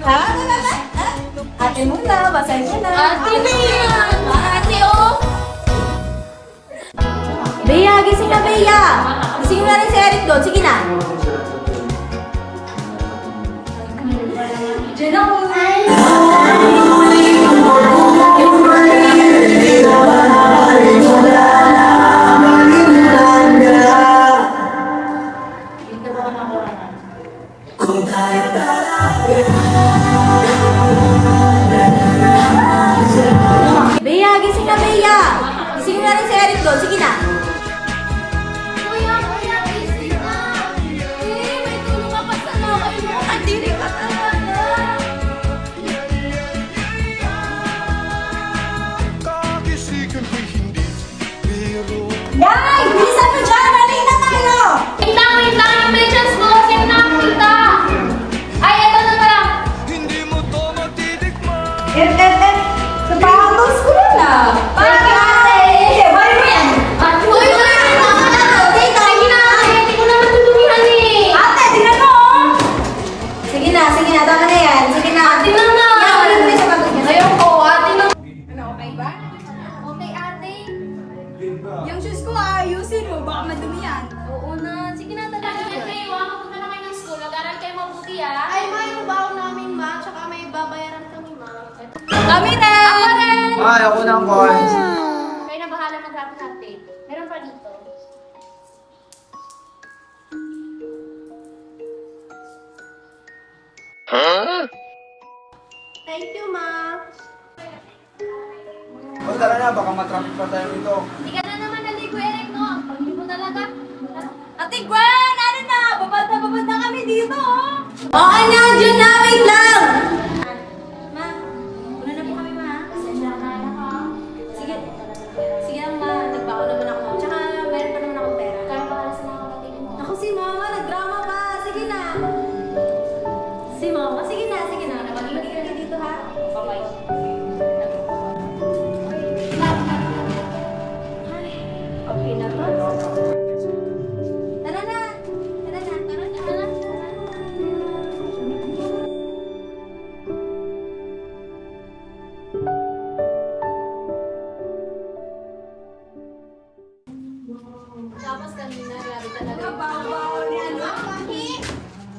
Ha? Ate muna, basahin mo na. Ate na yan! Ate, oh! Bea, gising na, Bea! Gising na rin si Eric doon. Sige na. Diyan ako. Bea, gising na, Bea! Gising na rin si Eric doon. Sige na. Kuya, gising na! May tulong ka pa sa lakay mo. Kadiri ka talaga. Kakisigan ko'y hindi biro. Yay! Bilisan mo dyan! Maling na tayo! Wait lang! May chance mo kasi nakita. Ay, eto na pala. Hindi mo to matitikman. Sapatos ko na. Bye! Bye mo yan! Uy, wala na! Tama na to! Sige na! Hindi ko naman tutumihan eh! Ate, tingnan mo! Sige na. Tama na yan. Sige na. Ate na nga! Yan, wala na yung sapatos niya. Ayoko, ate na. Ano, okay ba? Okay, ate. Yung shoes ko, ayusin mo. Baka madumi yan. Oo na. Sige na, talaga. Kayo, mapunta na kayo ng school. Mag-aral kayo mabuti, ah. Ay, ma, yung baon namin, ma. Tsaka may babayaran kami, ma. Kami na! Ako rin! Ay, ako ng coins. Kayo na bahala mag-rapid update. Meron pa dito. Thank you, ma. O, tara na, baka matraffic pa tayo dito. Hindi ka na naman naligo, Eric, no? Ang pagli mo talaga. Ate Gwen, ano na? Babad na kami dito, oh. Oo na, dyan na. Wait lang. Ma, una na po kami, ma. Pasensya na ha. Sige. Sige lang, ma. Nagbaon naman ako. Tsaka, meron pa naman akong pera. Kaya bahala sa mga kapatid mo. Ako si mama, nagdrama pa. Sige na. Si mama, sige na. Napag-ibig ka dito, ha? Bye-bye. Okay na to. Tara na. Tapos kanina, grabe talaga. Bawa ni ano?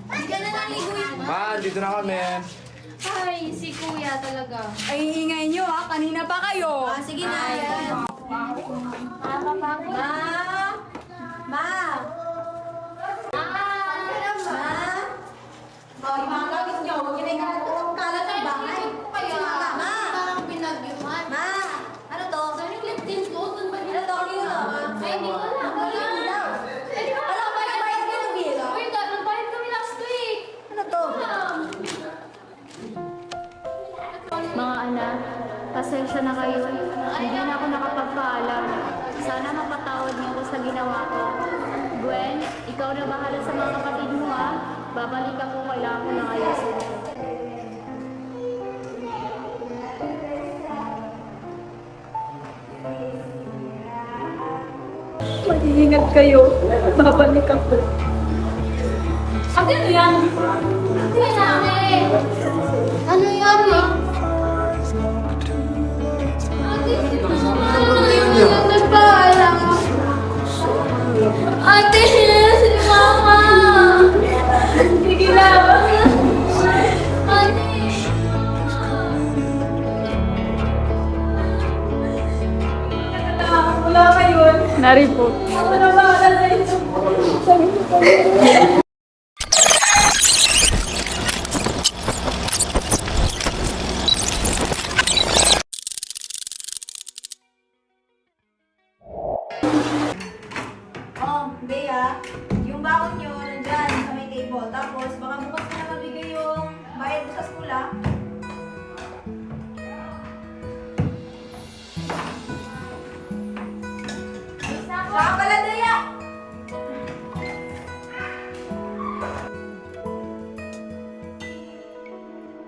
Hindi ka na naliguin. Ma, dito na kami. Ay, si kuya talaga. Ay, ingay nyo, ha? Kanina pa kayo. Sige na. Yan. Nakakapagod. Ma! Ma! Ma! Oh, yung mga gamit nyo, huwag nyo na ikalat ng bahay. Kaya, Ma! parang pinagyuman. Ma! Ano to? Saan yung lip tint ko? Saan ba Ano to? Kanino to? Ay, hindi ko alam. Wala. Eh, di ba? Ano, bayad ka ng bilo? Uy, nagbayad kami last week. Ano to? Mga anak, pasensya na kayo. Hindi na ako nakapagpaalam. Sana mapatawad niyo ko sa ginawa ko. Gwen, ikaw na bahala sa mga kapatid mo ha. Babalik ako, kailangan ko ng ayusin. Mag-iingat kayo. Babalik ako. Ate, ano yan? Ate, ano yan, ma? Ate, ano yan? Nagpaalam. Ate, si mama. Sige lang. Ate. Wala kayo. Nari po. Wala ba? Oh, Bea, yung baon nyo nandyan sa may table. Tapos, baka bukas ko na mabigay yung bayad mo sa school, ah. Saka pala, Bea!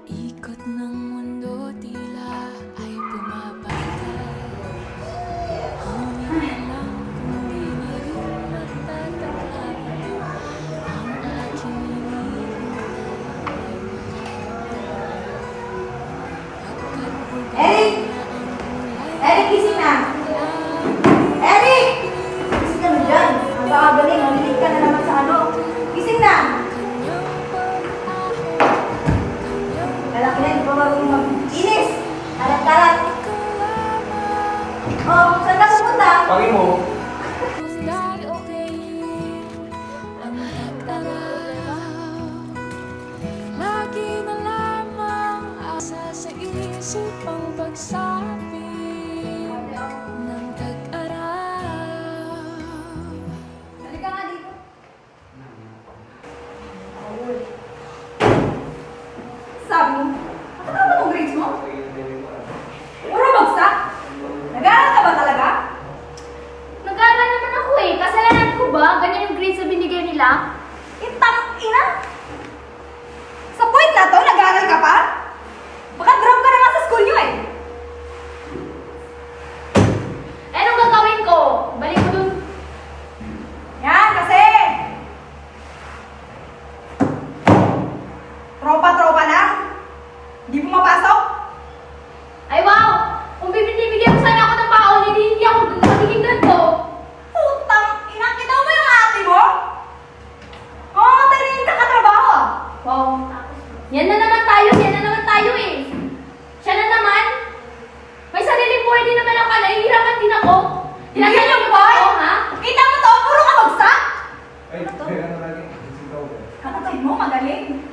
Ikot ng mundo tila ay pumapatay. Ngunit alam kong di na rin matatakal ang aking iniintay. Oh, saan ka pupunta? Pagin mo. Kung dariokin ang pagdaraw, lagi na lamang asa sa isip ang pagsabi ng tag-araw. Halika nga dito. Sabi mo, matama mo grades mo? Puro bagsak? Nag-aaral ka ba talaga? Nag-aaral naman ako eh. Kasalanan ko ba? Ganyan yung grades na binigay nila? Itang-ina! Sa point na to, nag-aaral ka pa? Baka drop ka na nga sa school nyo eh. Eh, anong gagawin ko? Balik ko dun. Yan, kasi! Tropa-tropa lang. Hindi pumapasok. Ay, wow! Kung bibigyan mo sana ako ng baon, hindi ako magiging ganito. Putang ina, kita mo yung ate mo? Mamamatay rin yung kakatrabaho. Wow. Yan na naman tayo eh. Siya na naman. May sariling buhay din naman ako. Nahihirapan din ako. Yan yung boy? Oo, ha? Kita mo to, puro ka bagsak. Ay, teka na lagi. Kakatay mo, magaling.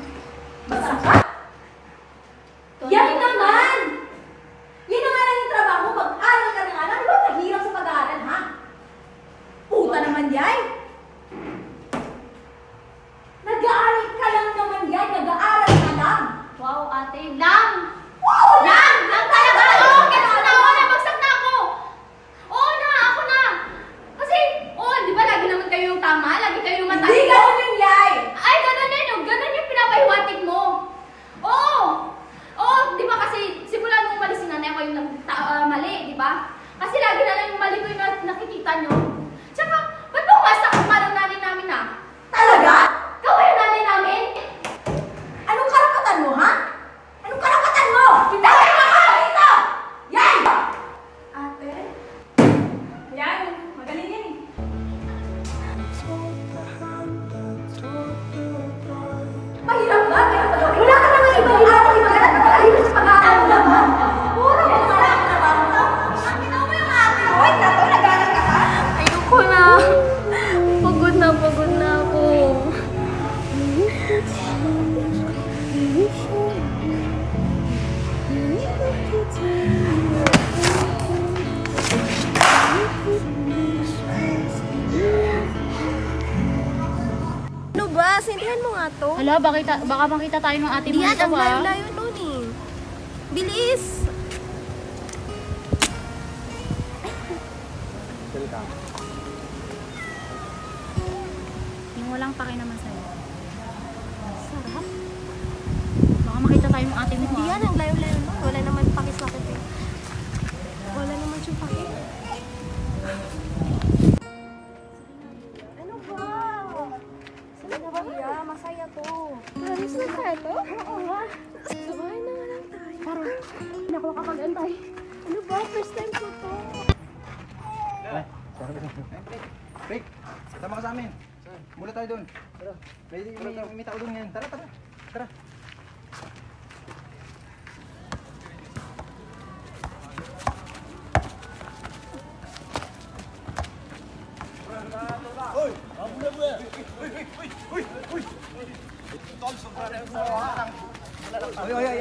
Bagsak ka? Yan naman! Yan na nga lang yung trabaho. Mag-aral ka na nga lang. Di ba nahirap sa pag-aaral, ha? Puta naman yan. Nag-aaral ka lang naman yan. Nag-aaral ka lang. Wow, ate. Lang! Wow! Lang! Lang talaga! Oo, gets ko na ako. Nabagsak na ako. Oo na, ako na. Kasi, di ba lagi naman kayo yung tama? Lagi kayo yung matali. Hindi ganun yung yay. Ay, ganun din yung. Ganun yung pinapahiwatig mo. Oo! Oo, di ba kasi simula nung umalis si nanay ako yung mali, di ba? Kasi lagi na lang yung mali ko yung nakikita nyo. Tsaka, ba't mo umasa kung parang nanay namin na? Talaga? Ikaw ba yung nanay namin? Anong karapatan mo, ha? Anong karapatan mo? Hindi ka dito! Yan! Ate? Yan, magaling yan eh. Mahirap ba? Mahirap ba? Wala ka naman ibang araw, ibang araw. Mahirap sa pag-aaral naman. Puro mo sa trabaho mo. Nakita mo yung ate mo? Wait na to, nag-aaral ka pa? Ayoko na. Pagod na ako. Ano ba? Sindihan mo nga to. Hala, baka makita tayo ng ate mo Diyan, nito ang ba? layo-layo nun eh. Bilis! Yung walang paki naman sa'yo. Sarap. Baka makita tayo ng ate mo Hindi yan, ang layo-layo nun. Wala naman pakisakit eh. Wala naman siyang pakit. Ano ba? Sige na ba? Yeah, masaya to. Maris na tayo to? Oo nga. Sabay na nga lang tayo. Parang, hindi ako makapag-antay. Ano ba? First time ko to. Rick, sama ka sa amin. Mula tayo doon. Tara. May tao doon yan. Tara. Tara. Oy,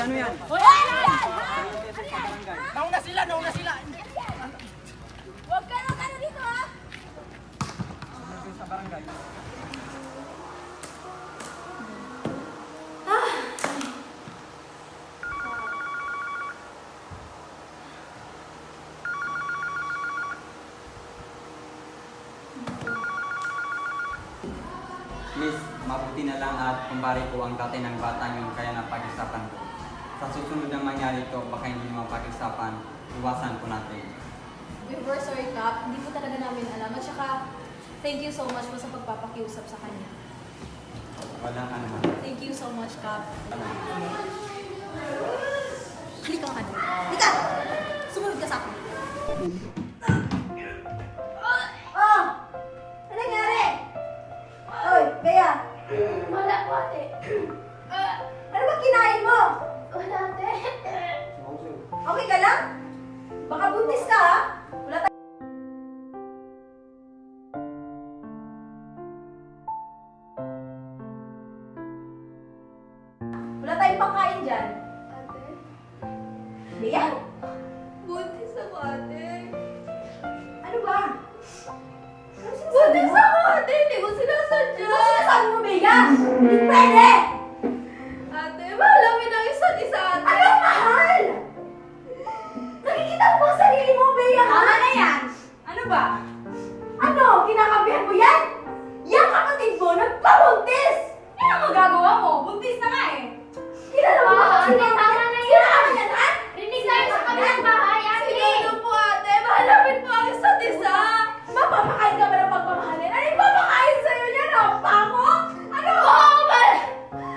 ano yan? Nauna sila! Huwag ka na dito ha! Sa barangay. Miss, mabuti na lang at kumpare ko ang tatay ng bata yun kaya napag-isapan ko. Sa susunod na mangyari ito, baka hindi mo mapag-isapan, iwasan ko natin. We're sorry, Kap. Hindi po talaga namin alam. At saka, thank you so much po sa pagpapakiusap sa kanya. Walang ano man. Thank you so much, Kap. Halika ka doon. Halika! Sumunod ka sa akin. Oh! Ano nangyari? Oy, Bea! Wala po, ate. Ano ba kinain mo? Wala, ate. Okay ka lang? Baka buntis ka ha? Wala tayong pangkain dyan. Ate, Bea, buntis ako, ate. ano ba? Ano sinasabi Buntis mo? ako, ate. Hindi ko sinasadya. Ano sinasabi mo, Bea? Hindi pwede! Ate, mahal namin ang isa't isa, ate. Ano mahal? Nakikita mo ba ang sarili mo, Bea? Tama na yan! Ano ba? Ano? Kinakampihan mo yan? Yang kapatid mo nagpabuntis! Yan ang magagawa mo. Buntis na nga eh. Kilala mo ba? Ate, tama na yan. Kilala mo yan, ha? Rinig tayo sa kabilang bahay, ate. Siguro po, ate. Mahal namin po ang isa't isa. Mapapakain ka ba ng pagmamahalin? Ano yung papakain sa'yo niyan? Hapa ako? Ano? Oo,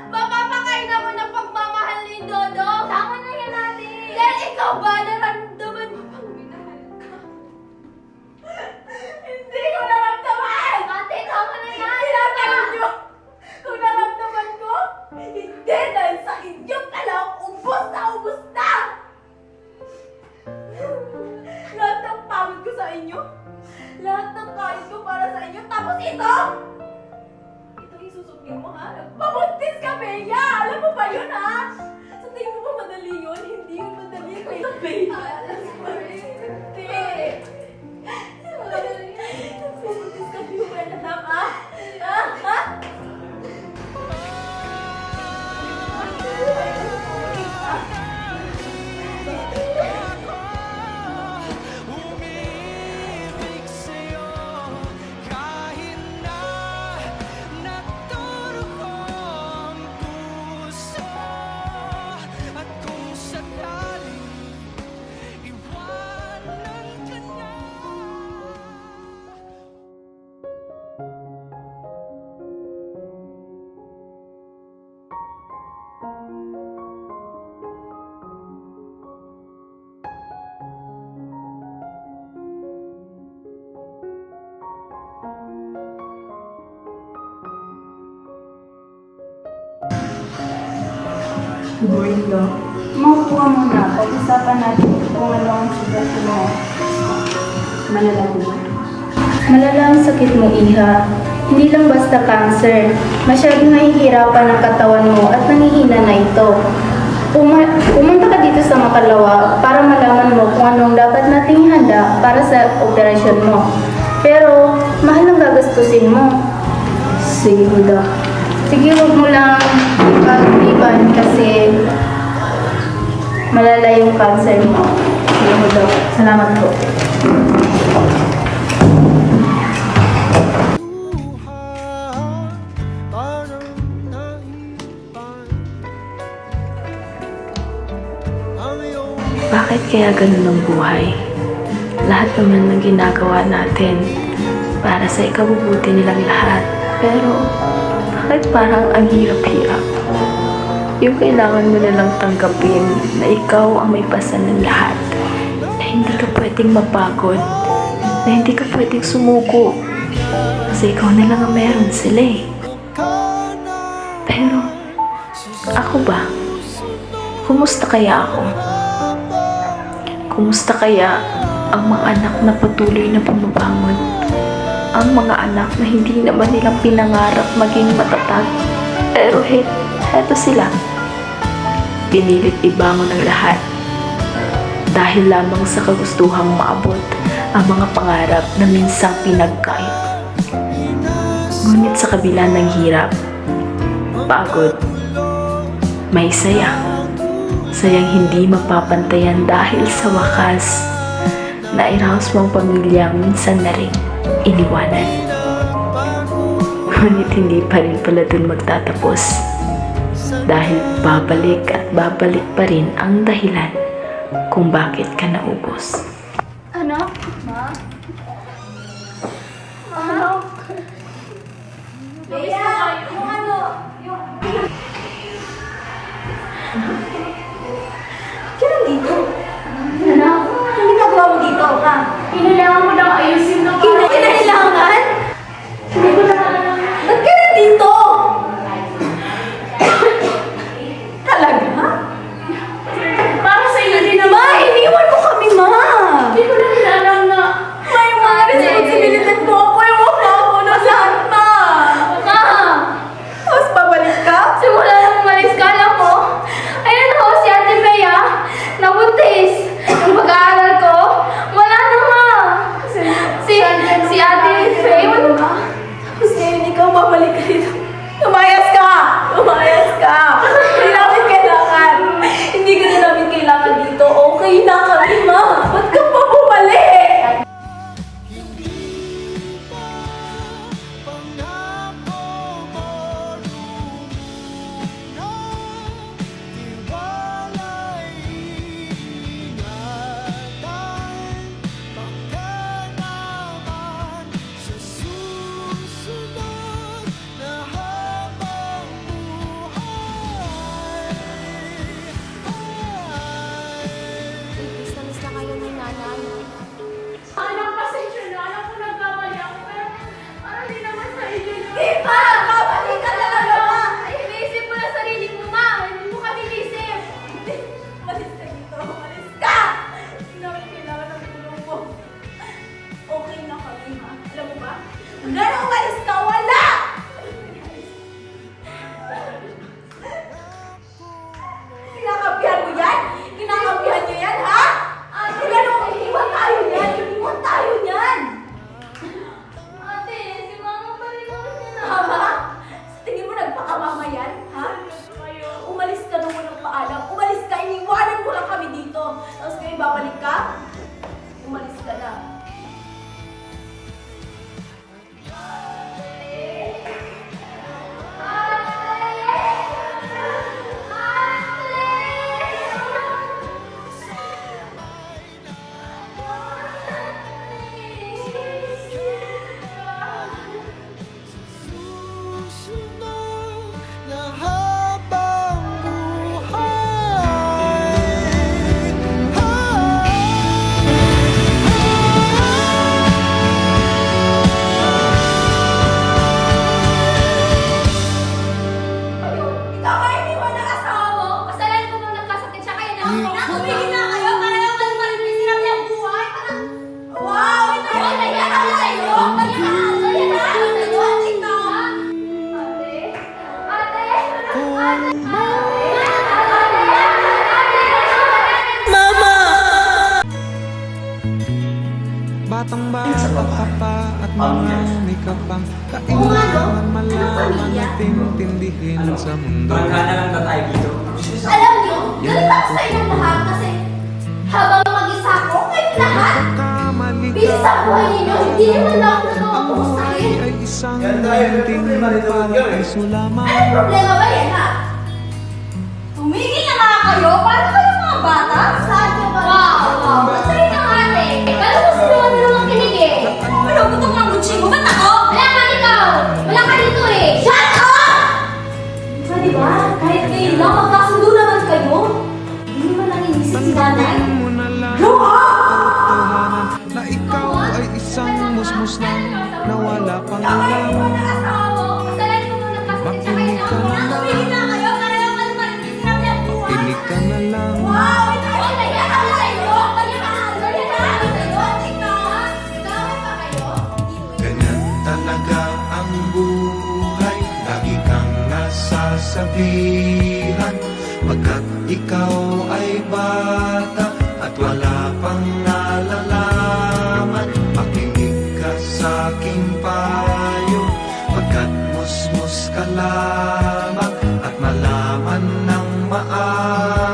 mapapakain naman ng pagmamahal ni Dodo. Tama na yan, ate. Dahil ikaw ba naramdaman mo pang minahal ka? Hindi ko naramdaman! Ate, tama na yan. Tinatanong niyo kung naramdaman ko? Hindi, dahil sa inyong alam, ubos na ubos na! Lahat ng pagod ko sa inyo, lahat ng kain ko para sa inyo, tapos ito! Ito yung susupin mo, ha? Pabuntis ka, Bea! Alam mo ba yun, ha? Sa tingin mo ba madali yun? Hindi yun madali. Ito, Bea! Hindi! Pabuntis ka, di mo ba alam, ha? Ha? Ha? Umibig sa'yo kahit na nagturo ang puso. At kung sakaling iwanan ka na, Borilo, maupo ka muna. Pag-usapan natin kung ano ang sitwasyon mo. Malala mo ba? Malala ang sakit mo, Iha. Hindi lang basta cancer. Masyadong nahihirapan ang katawan mo at nangihina na ito. Pumunta ka dito sa Makalawa para malaman mo kung anong dapat nating ihanda para sa operasyon mo. Pero, mahal ang gagastusin mo. Sige, Doc. Sige, huwag mo lang pag-iban kasi malala yung cancer mo. Sige, Doc. Salamat po. parang naipan ang iyong Bakit kaya ganun ang buhay? Lahat naman ng ginagawa natin para sa ikabubuti nilang lahat. Pero, bakit parang ang hirap-hirap? Yung kailangan mo nalang tanggapin na ikaw ang may pasan ng lahat. Na hindi ka pwedeng mapagod. Na hindi ka pwedeng sumuko. Kasi ikaw na lang ang meron sila eh. Pero, ako ba? Kumusta kaya ako? Kumusta kaya ang mga anak na patuloy na bumabangon? Ang mga anak na hindi naman nilang pinangarap maging matatag. Pero heto sila. Pinilit ibangon ang lahat. Dahil lamang sa kagustuhang maabot ang mga pangarap na minsang pinagkait. Ngunit sa kabila ng hirap, pagod, may saya. Sayang hindi mapapantayan dahil sa wakas, nairaos mong pamilyang minsan na rin iniwanan. Ngunit hindi pa rin pala dun magtatapos. Dahil babalik at babalik pa rin ang dahilan kung bakit ka naubos. Ano? Ma? Ano? Bea! Yung ano? Yung... Kailan dito? Ano? Ang ginagawa mo dito, ha? Kinailangan mo nang ayusin ng Kinailangan? Hindi ko na alam. Ba't ka nandito? Talaga? Para sa iyo din Ma, naman. iniwan mo kami, ma! Hindi ko na alam na. Ma, yung mga responsibilidad mo ako, yung mga ako na lahat, ma! Ma! Tapos babalik ka? Simula nang umalis ka, alam mo, intindihin sa mundo. Prangkana lang ba tayo dito? Alam niyo, galit ako sa inyong lahat kasi habang mag-isa ko, kayo lahat. Kamali Bilis ka ang buhay ninyo, hindi naman lang ako nagawa ko sa akin. ay isang munting paraiso lamang. Anong problema ba yan, ha? Tumigil na nga kayo, para kayo mga bata. Saan ka ba? Wow! Masaya ka ate. Kala mo sila naman kinig eh. Ano, gutok ng butsi mo, ba't ako? Wala ka ikaw! Wala ka dito eh! Shut up! So, di ba? Kahit ngayon lang, magkasundo naman kayo. Hindi mo lang inisip si nanay. Mo na lang Grow up! totohanan na ikaw ay isang musmus lang na wala pang alam. Kasalanan mo muna kasi tsaka yun ako. Tumigil na kayo, para lang kayo marinig sinabi ang buwan. Kinig ka na lang. Wow! Oh, naya ka na sa'yo! Naya ka na sa'yo! Nagawin pa kayo? Ganyan talaga ang buhay. Lagi kang nasasabihan pagkat ikaw ay bata at wala pang nalalaman. Makinig ka sa aking payo pagkat musmus ka lamang at malaman ng maayos